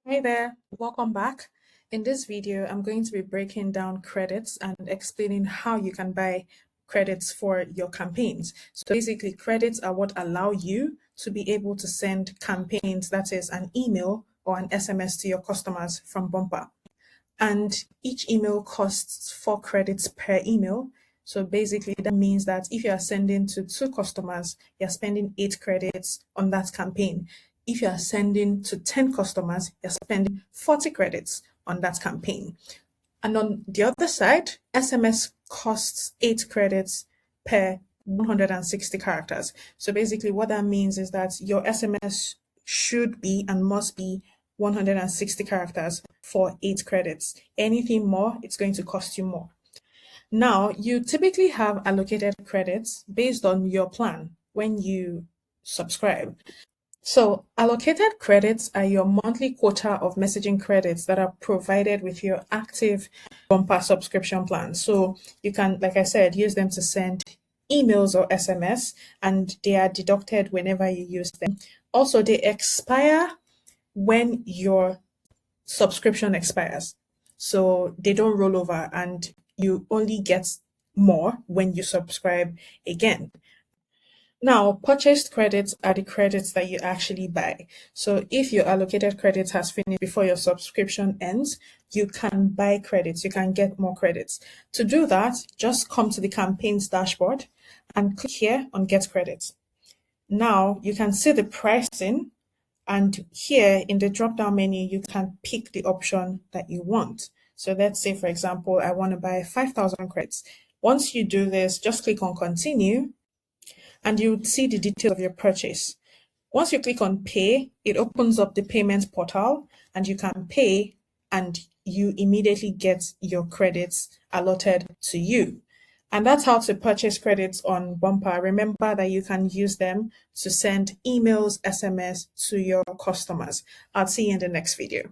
Hi there, welcome back. In this video, I'm going to be breaking down credits and explaining how you can buy credits for your campaigns. So basically, credits are what allow you to be able to send campaigns, that is an email or an SMS to your customers from Bumpa. And each email costs 4 credits per email. So basically, that means that if you are sending to 2 customers, you're spending 8 credits on that campaign. If you are sending to 10 customers, you're spending 40 credits on that campaign. And on the other side, SMS costs 8 credits per 160 characters. So basically, what that means is that your SMS should be and must be 160 characters for 8 credits. Anything more, it's going to cost you more. Now, you typically have allocated credits based on your plan when you subscribe. So, allocated credits are your monthly quota of messaging credits that are provided with your active Bumper subscription plan. So, you can, like I said, use them to send emails or SMS, and they are deducted whenever you use them. Also, they expire when your subscription expires. So, they don't roll over, and you only get more when you subscribe again. Now, purchased credits are the credits that you actually buy. So if your allocated credits has finished before your subscription ends, you can buy credits, you can get more credits. To do that, just come to the campaigns dashboard and click here on get credits. Now you can see the pricing, and here in the drop down menu, you can pick the option that you want. So let's say, for example, I want to buy 5,000 credits. Once you do this, just click on continue and you would see the details of your purchase. Once you click on pay, it opens up the payment portal and you can pay and you immediately get your credits allotted to you. And that's how to purchase credits on Bumper. Remember that you can use them to send emails, SMS to your customers. I'll see you in the next video.